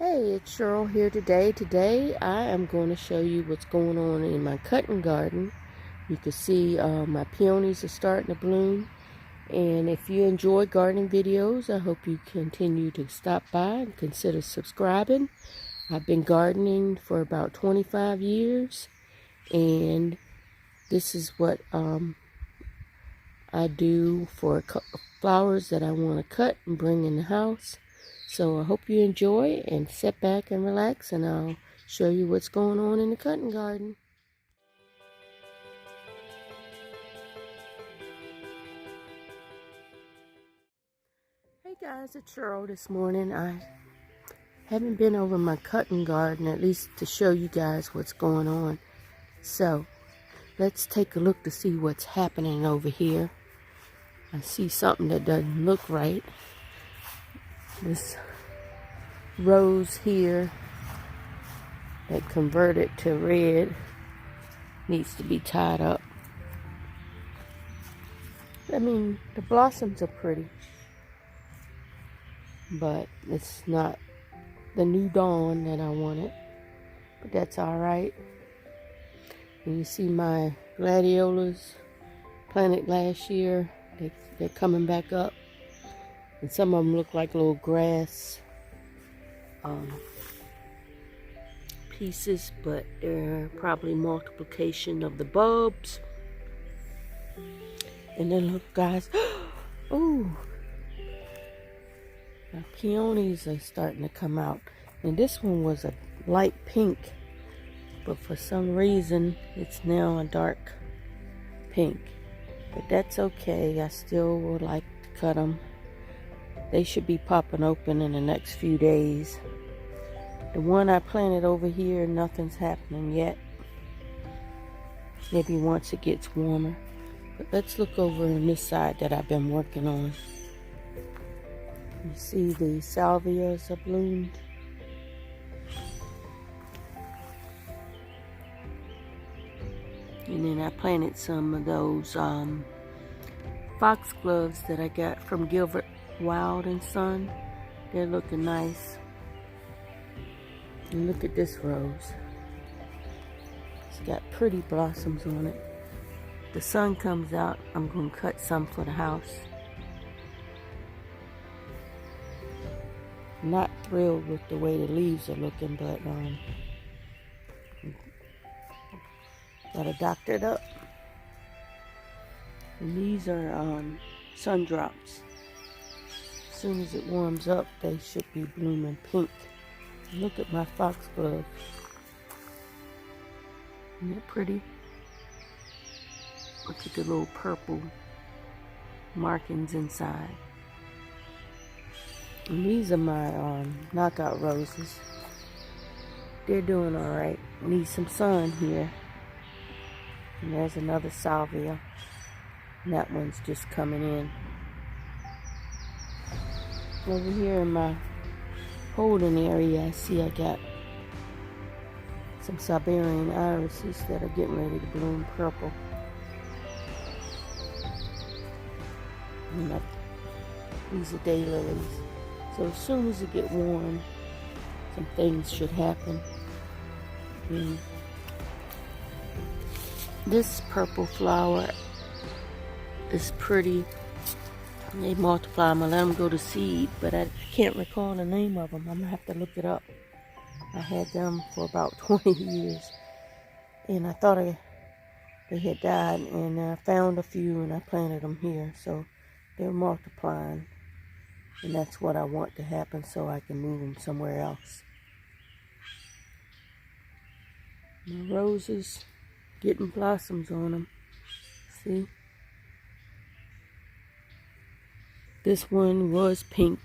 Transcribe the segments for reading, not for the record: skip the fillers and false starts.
Hey, it's Cheryl here today. Today I am going to show you what's going on in my cutting garden. You can see my peonies are starting to bloom. And if you enjoy gardening videos, I hope you continue to stop by and consider subscribing. I've been gardening for about 25 years. And this is what I do for flowers that I want to cut and bring in the house. So I hope you enjoy and sit back and relax, and I'll show you what's going on in the cutting garden. Hey guys, it's Cheryl this morning. I haven't been over my cutting garden, at least to show you guys what's going on. So let's take a look to see what's happening over here. I see something that doesn't look right. This rose here that converted to red needs to be tied up. I mean, the blossoms are pretty, but it's not the new dawn that I wanted, but that's all right. And you see my gladiolas planted last year, they're coming back up, and some of them look like little grass pieces, but they're probably multiplication of the bulbs. And then look guys, oh, my peonies are starting to come out, and this one was a light pink, but for some reason it's now a dark pink, but that's okay. I still would like to cut them. They should be popping open in the next few days. The one I planted over here, nothing's happening yet. Maybe once it gets warmer. But let's look over on this side that I've been working on. You see the salvias are bloomed. And then I planted some of those foxgloves that I got from Gilbert H. Son. They're looking nice. And look at this rose. It's got pretty blossoms on it. The sun comes out, I'm going to cut some for the house. I'm not thrilled with the way the leaves are looking, but gotta doctor it up. And these are sun drops. As soon as it warms up, they should be blooming pink. Look at my foxglove. Isn't that pretty? Look at the little purple markings inside. And these are my knockout roses. They're doing alright. Need some sun here. And there's another salvia. And that one's just coming in. Over here in my holding area, I see I got some siberian irises that are getting ready to bloom purple. And these are daylilies. So as soon as it gets warm, some things should happen. And this purple flower is pretty. They multiply. I'm going to let them go to seed, but I can't recall the name of them. I'm going to have to look it up. I had them for about 20 years, and I thought they had died, and I found a few, and I planted them here, so they're multiplying, and that's what I want to happen so I can move them somewhere else. My roses getting blossoms on them. See? This one was pink.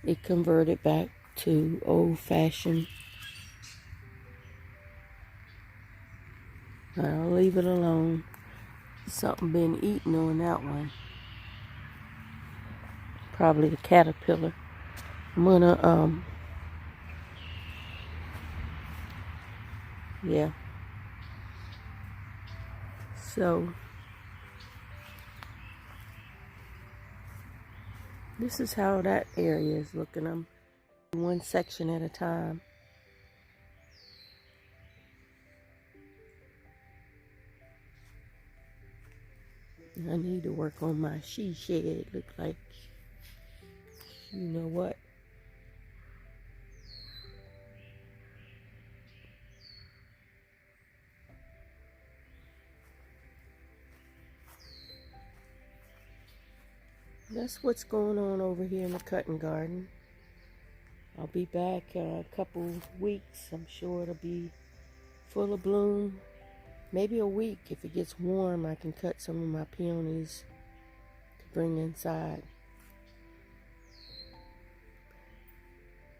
It converted back to old-fashioned. I'll leave it alone. Something been eaten on that one. Probably the caterpillar. I'm gonna yeah. So this is how that area is looking. I'm one section at a time. I need to work on my she shed. Look like, you know what? That's what's going on over here in the cutting garden. I'll be back a couple weeks. I'm sure it'll be full of bloom. Maybe a week. If it gets warm, I can cut some of my peonies to bring inside.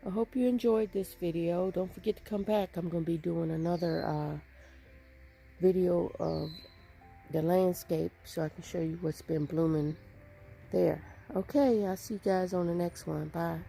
I hope you enjoyed this video. Don't forget to come back. I'm going to be doing another video of the landscape so I can show you what's been blooming there. Okay, I'll see you guys on the next one. Bye.